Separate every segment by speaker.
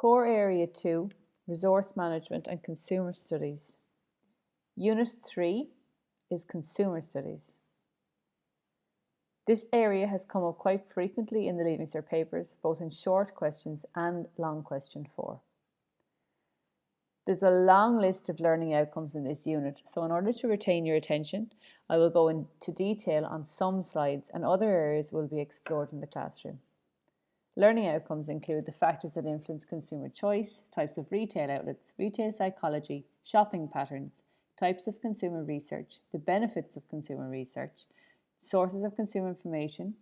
Speaker 1: Core Area 2, Resource Management and Consumer Studies. Unit 3 is Consumer Studies. This area has come up quite frequently in the Leaving Cert papers, both in short questions and long question 4. There's a long list of learning outcomes in this unit, so in order to retain your attention, I will go into detail on some slides and other areas will be explored in the classroom. Learning outcomes include the factors that influence consumer choice, types of retail outlets, retail psychology, shopping patterns, types of consumer research, the benefits of consumer research, sources of consumer information,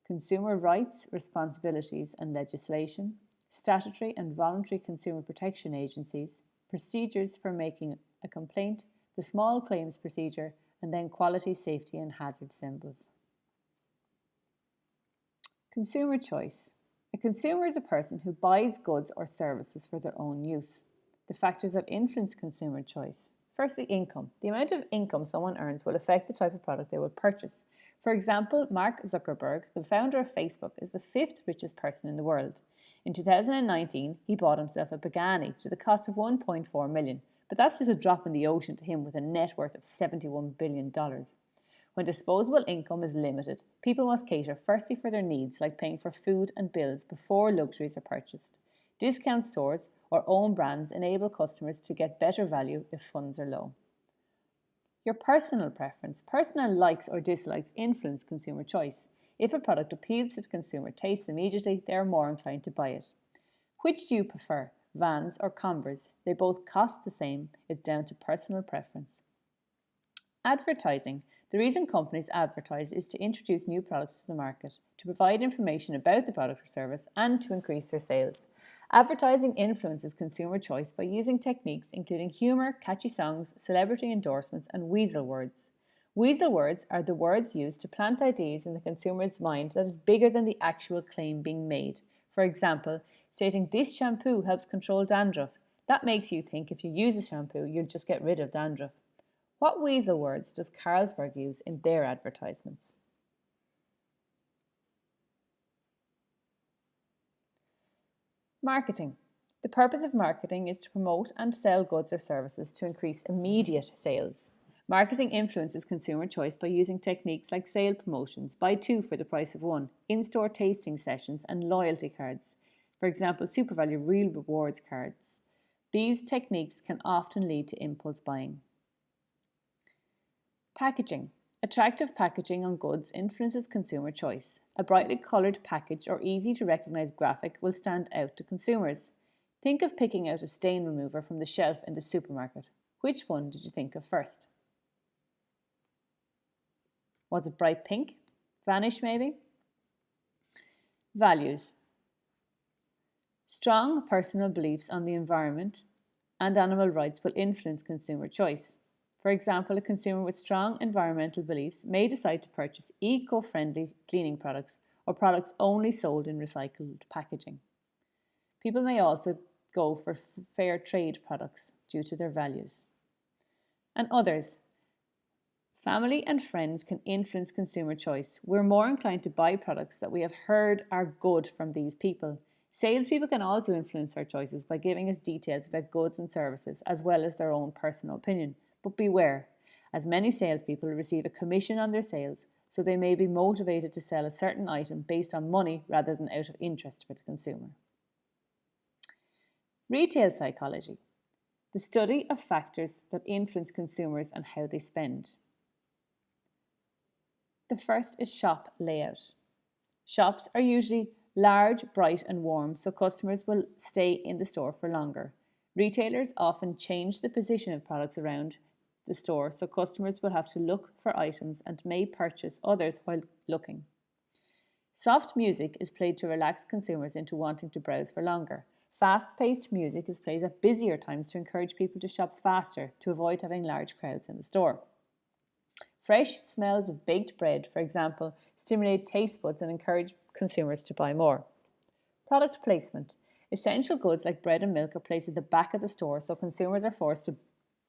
Speaker 1: consumer rights, responsibilities and legislation, statutory and voluntary consumer protection agencies, procedures for making a complaint, the small claims procedure, and then quality, safety and hazard symbols. Consumer choice. A consumer is a person who buys goods or services for their own use. The factors that influence consumer choice. Firstly, income. The amount of income someone earns will affect the type of product they will purchase. For example, Mark Zuckerberg, the founder of Facebook, is the 5th richest person in the world. In 2019, he bought himself a Pagani to the cost of $1.4 million, but that's just a drop in the ocean to him with a net worth of $71 billion. When disposable income is limited, people must cater firstly for their needs like paying for food and bills before luxuries are purchased. Discount stores or own brands enable customers to get better value if funds are low. Your personal preference. Personal likes or dislikes influence consumer choice. If a product appeals to the consumer tastes immediately, they are more inclined to buy it. Which do you prefer, Vans or Converse? They both cost the same. It's down to personal preference. Advertising. The reason companies advertise is to introduce new products to the market, to provide information about the product or service, and to increase their sales. Advertising influences consumer choice by using techniques including humour, catchy songs, celebrity endorsements, and weasel words. Weasel words are the words used to plant ideas in the consumer's mind that is bigger than the actual claim being made. For example, stating this shampoo helps control dandruff. That makes you think if you use a shampoo, you'll just get rid of dandruff. What weasel words does Carlsberg use in their advertisements? Marketing. The purpose of marketing is to promote and sell goods or services to increase immediate sales. Marketing influences consumer choice by using techniques like sale promotions, buy two for the price of one, in-store tasting sessions, and loyalty cards. For example, SuperValu Real Rewards cards. These techniques can often lead to impulse buying. Packaging. Attractive packaging on goods influences consumer choice. A brightly coloured package or easy to recognise graphic will stand out to consumers. Think of picking out a stain remover from the shelf in the supermarket. Which one did you think of first? Was it bright pink? Vanish maybe? Values. Strong personal beliefs on the environment and animal rights will influence consumer choice. For example, a consumer with strong environmental beliefs may decide to purchase eco-friendly cleaning products or products only sold in recycled packaging. People may also go for fair trade products due to their values. And others. Family and friends can influence consumer choice. We're more inclined to buy products that we have heard are good from these people. Salespeople can also influence our choices by giving us details about goods and services as well as their own personal opinion. But beware, as many salespeople receive a commission on their sales, so they may be motivated to sell a certain item based on money rather than out of interest for the consumer. Retail psychology, the study of factors that influence consumers and how they spend. The first is shop layout. Shops are usually large, bright and warm, so customers will stay in the store for longer. Retailers often change the position of products around the store, so customers will have to look for items and may purchase others while looking. Soft music is played to relax consumers into wanting to browse for longer. Fast-paced music is played at busier times to encourage people to shop faster to avoid having large crowds in the store. Fresh smells of baked bread, for example, stimulate taste buds and encourage consumers to buy more. Product placement. Essential goods like bread and milk are placed at the back of the store, so consumers are forced to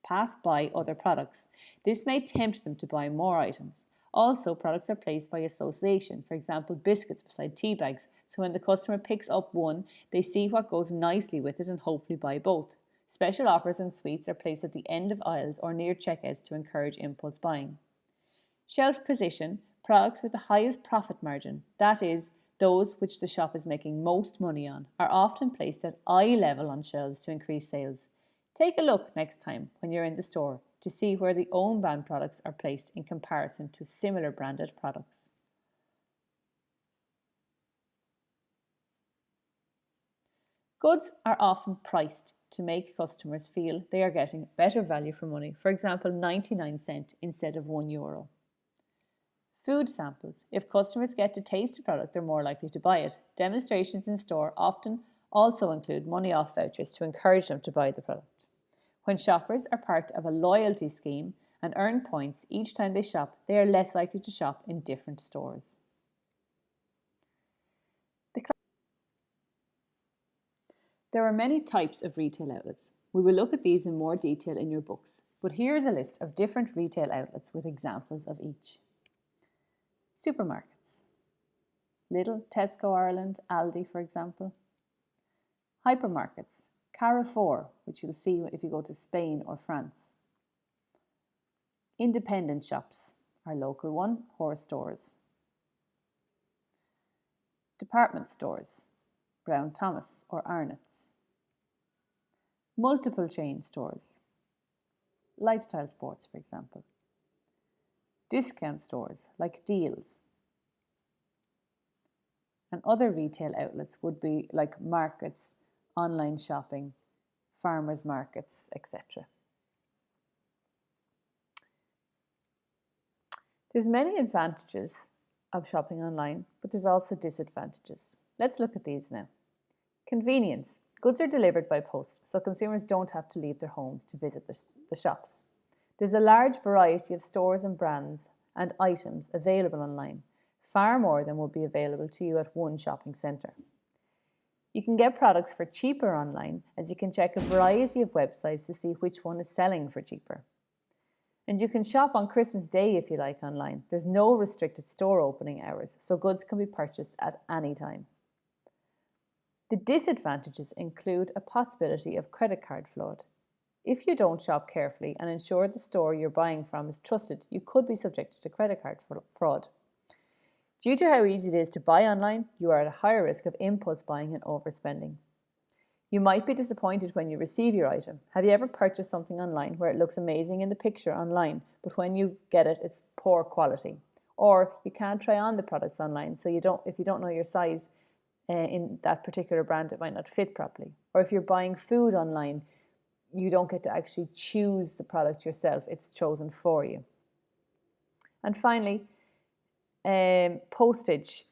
Speaker 1: pass by other products. This may tempt them to buy more items. Also, products are placed by association, for example, biscuits beside tea bags, so when the customer picks up one, they see what goes nicely with it and hopefully buy both. Special offers and sweets are placed at the end of aisles or near checkouts to encourage impulse buying. Shelf position, products with the highest profit margin, that is, those which the shop is making most money on, are often placed at eye level on shelves to increase sales. Take a look next time when you're in the store to see where the own brand products are placed in comparison to similar branded products. Goods are often priced to make customers feel they are getting better value for money, for example 99 cents instead of €1. Food samples. If customers get to taste a product, they're more likely to buy it. Demonstrations in store often also include money off vouchers to encourage them to buy the product. When shoppers are part of a loyalty scheme and earn points each time they shop, they are less likely to shop in different stores. There are many types of retail outlets. We will look at these in more detail in your books, but here is a list of different retail outlets with examples of each. Supermarkets. Lidl, Tesco Ireland, Aldi for example. Hypermarkets. Carrefour, which you'll see if you go to Spain or France. Independent shops, our local one, horse stores. Department stores, Brown Thomas or Arnott's. Multiple chain stores, Lifestyle Sports for example. Discount stores like Deals. And other retail outlets would be like markets, online shopping, farmers markets, etc. There's many advantages of shopping online, but there's also disadvantages. Let's look at these now. Convenience. Goods are delivered by post, so consumers don't have to leave their homes to visit the shops. There's a large variety of stores and brands and items available online, far more than will be available to you at one shopping centre. You can get products for cheaper online, as you can check a variety of websites to see which one is selling for cheaper. And you can shop on Christmas Day if you like online. There's no restricted store opening hours, so goods can be purchased at any time. The disadvantages include a possibility of credit card fraud. If you don't shop carefully and ensure the store you're buying from is trusted, you could be subjected to credit card fraud. Due to how easy it is to buy online, you are at a higher risk of impulse buying and overspending. You might be disappointed when you receive your item. Have you ever purchased something online where it looks amazing in the picture online, but when you get it, it's poor quality? Or you can't try on the products online, so if you don't know your size in that particular brand, it might not fit properly. Or if you're buying food online, you don't get to actually choose the product yourself, it's chosen for you. And finally, postage.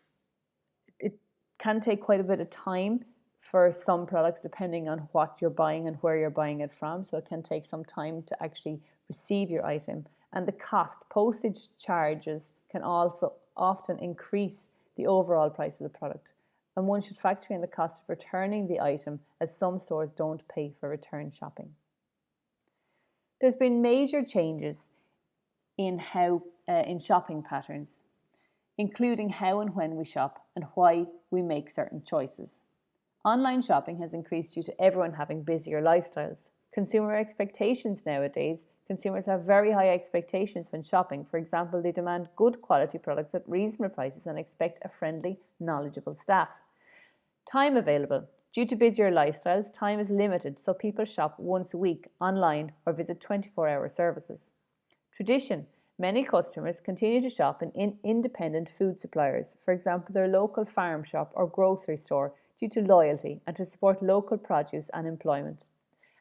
Speaker 1: It can take quite a bit of time for some products depending on what you're buying and where you're buying it from, so it can take some time to actually receive your item. And the cost, postage charges can also often increase the overall price of the product, and one should factor in the cost of returning the item, as some stores don't pay for return shopping. There's been major changes in shopping patterns, including how and when we shop and why we make certain choices. Online shopping has increased due to everyone having busier lifestyles. Consumer expectations nowadays, consumers have very high expectations when shopping. For example, they demand good quality products at reasonable prices and expect a friendly, knowledgeable staff. Time available. Due to busier lifestyles, time is limited, so people shop once a week online or visit 24-hour services. Tradition. Many customers continue to shop in independent food suppliers, for example their local farm shop or grocery store, due to loyalty and to support local produce and employment.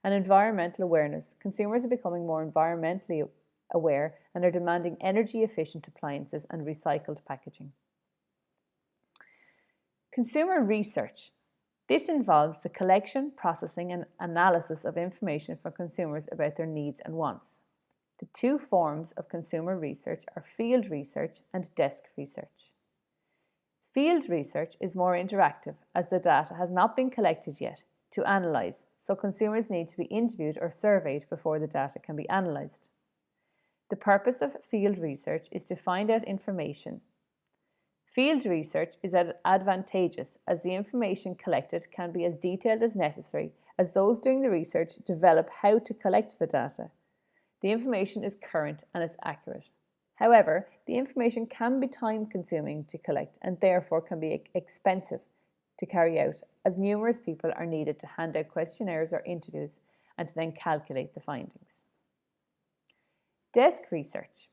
Speaker 1: And environmental awareness. Consumers are becoming more environmentally aware and are demanding energy-efficient appliances and recycled packaging. Consumer research. This involves the collection, processing and analysis of information from consumers about their needs and wants. The two forms of consumer research are field research and desk research. Field research is more interactive, as the data has not been collected yet to analyse, so consumers need to be interviewed or surveyed before the data can be analysed. The purpose of field research is to find out information. Field research is advantageous as the information collected can be as detailed as necessary as those doing the research develop how to collect the data. The information is current and it's accurate. However, the information can be time-consuming to collect and therefore can be expensive to carry out, as numerous people are needed to hand out questionnaires or interviews and to then calculate the findings. Desk research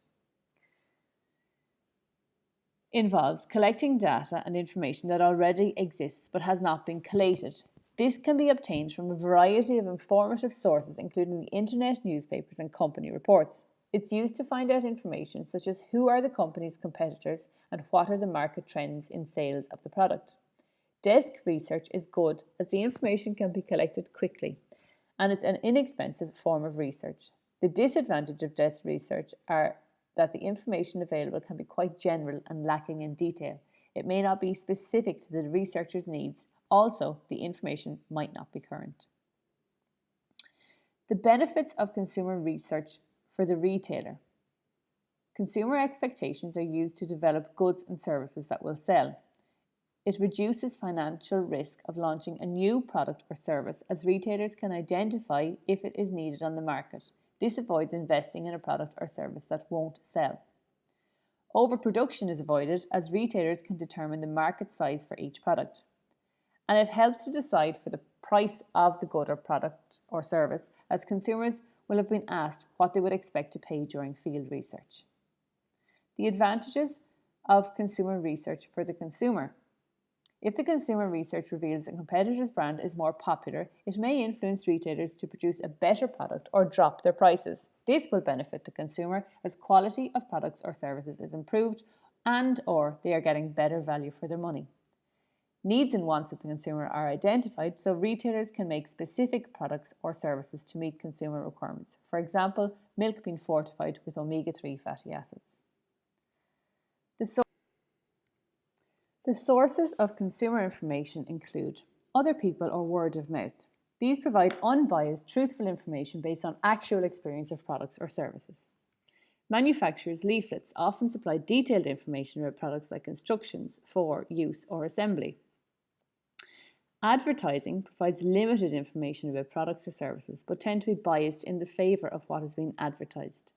Speaker 1: involves collecting data and information that already exists but has not been collated. This can be obtained from a variety of informative sources, including the internet, newspapers, and company reports. It's used to find out information such as who are the company's competitors and what are the market trends in sales of the product. Desk research is good as the information can be collected quickly and it's an inexpensive form of research. The disadvantage of desk research are that the information available can be quite general and lacking in detail. It may not be specific to the researcher's needs. Also, the information might not be current. The benefits of consumer research for the retailer. Consumer expectations are used to develop goods and services that will sell. It reduces financial risk of launching a new product or service as retailers can identify if it is needed on the market. This avoids investing in a product or service that won't sell. Overproduction is avoided as retailers can determine the market size for each product. And it helps to decide for the price of the good or product or service, as consumers will have been asked what they would expect to pay during field research. The advantages of consumer research for the consumer. If the consumer research reveals a competitor's brand is more popular, it may influence retailers to produce a better product or drop their prices. This will benefit the consumer as quality of products or services is improved and/or they are getting better value for their money. Needs and wants of the consumer are identified so retailers can make specific products or services to meet consumer requirements. For example, milk being fortified with omega-3 fatty acids. The sources of consumer information include other people or word of mouth. These provide unbiased, truthful information based on actual experience of products or services. Manufacturers' leaflets often supply detailed information about products like instructions for use or assembly. Advertising provides limited information about products or services but tend to be biased in the favour of what is being advertised.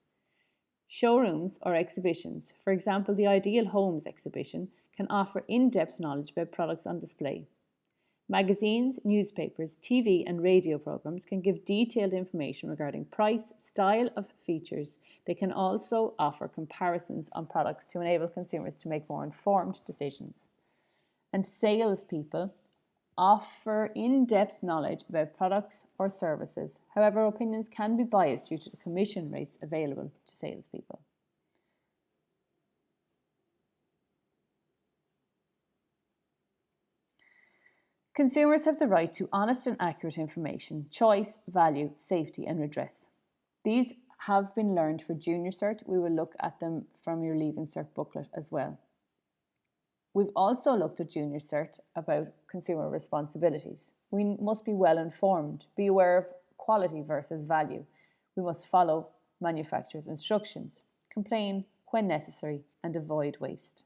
Speaker 1: Showrooms or exhibitions, for example the Ideal Homes exhibition, can offer in-depth knowledge about products on display. Magazines, newspapers, TV and radio programs can give detailed information regarding price, style of features. They can also offer comparisons on products to enable consumers to make more informed decisions. And salespeople offer in-depth knowledge about products or services. However, opinions can be biased due to the commission rates available to salespeople. Consumers have the right to honest and accurate information, choice, value, safety and redress. These have been learned for Junior Cert. We will look at them from your Leaving Cert booklet as well. We've also looked at Junior Cert about consumer responsibilities. We must be well informed, be aware of quality versus value. We must follow manufacturers' instructions, complain when necessary and avoid waste.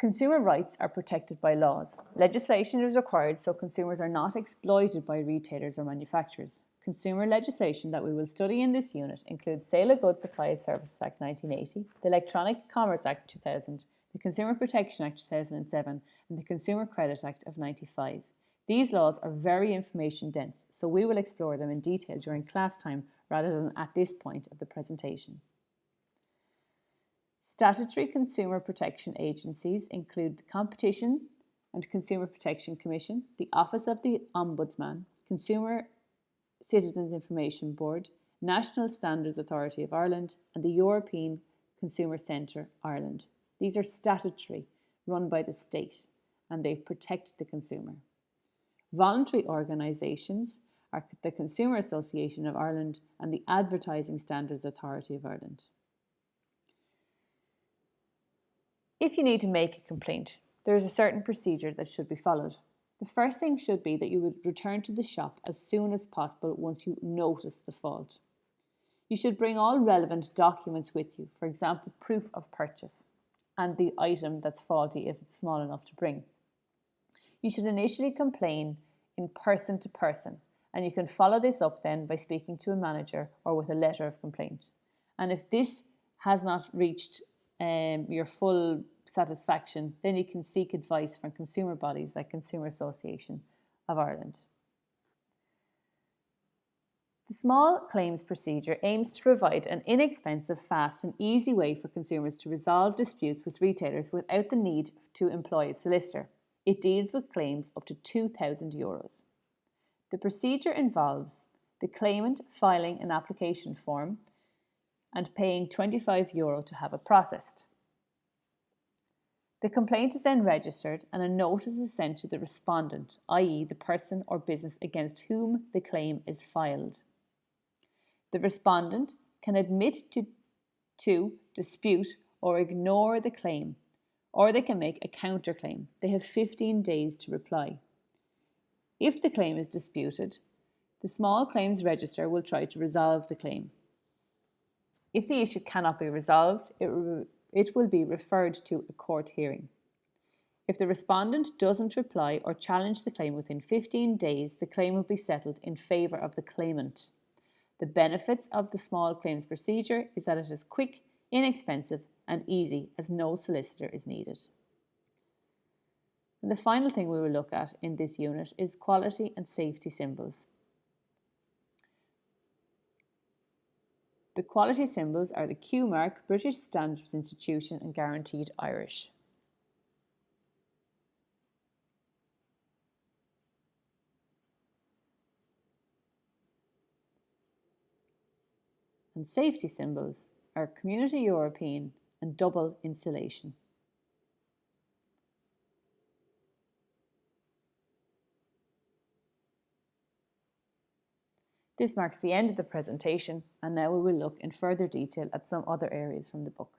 Speaker 1: Consumer rights are protected by laws. Legislation is required so consumers are not exploited by retailers or manufacturers. Consumer legislation that we will study in this unit includes Sale of Goods Supply Services Act 1980, the Electronic Commerce Act 2000, the Consumer Protection Act 2007 and the Consumer Credit Act of 1995. These laws are very information dense, so we will explore them in detail during class time rather than at this point of the presentation. Statutory consumer protection agencies include the Competition and Consumer Protection Commission, the Office of the Ombudsman, Consumer Citizens Information Board, National Standards Authority of Ireland and the European Consumer Centre Ireland. These are statutory, run by the state, and they protect the consumer. Voluntary organisations are the Consumer Association of Ireland and the Advertising Standards Authority of Ireland. If you need to make a complaint, there is a certain procedure that should be followed. The first thing should be that you would return to the shop as soon as possible once you notice the fault. You should bring all relevant documents with you, for example, proof of purchase and the item that's faulty if it's small enough to bring. You should initially complain in person to person, and you can follow this up then by speaking to a manager or with a letter of complaint. And if this has not reached your full satisfaction, then you can seek advice from consumer bodies like Consumer Association of Ireland. The small claims procedure aims to provide an inexpensive, fast and easy way for consumers to resolve disputes with retailers without the need to employ a solicitor. It deals with claims up to €2,000. The procedure involves the claimant filing an application form and paying €25 to have it processed. The complaint is then registered and a notice is sent to the respondent, i.e. the person or business against whom the claim is filed. The respondent can admit to dispute or ignore the claim, or they can make a counterclaim. They have 15 days to reply. If the claim is disputed, the Small Claims Register will try to resolve the claim. If the issue cannot be resolved, it will be referred to a court hearing. If the respondent doesn't reply or challenge the claim within 15 days, the claim will be settled in favour of the claimant. The benefits of the small claims procedure is that it is quick, inexpensive and easy, as no solicitor is needed. And the final thing we will look at in this unit is quality and safety symbols. The quality symbols are the Q mark, British Standards Institution and Guaranteed Irish. And safety symbols are Community European and double insulation. This marks the end of the presentation, and now we will look in further detail at some other areas from the book.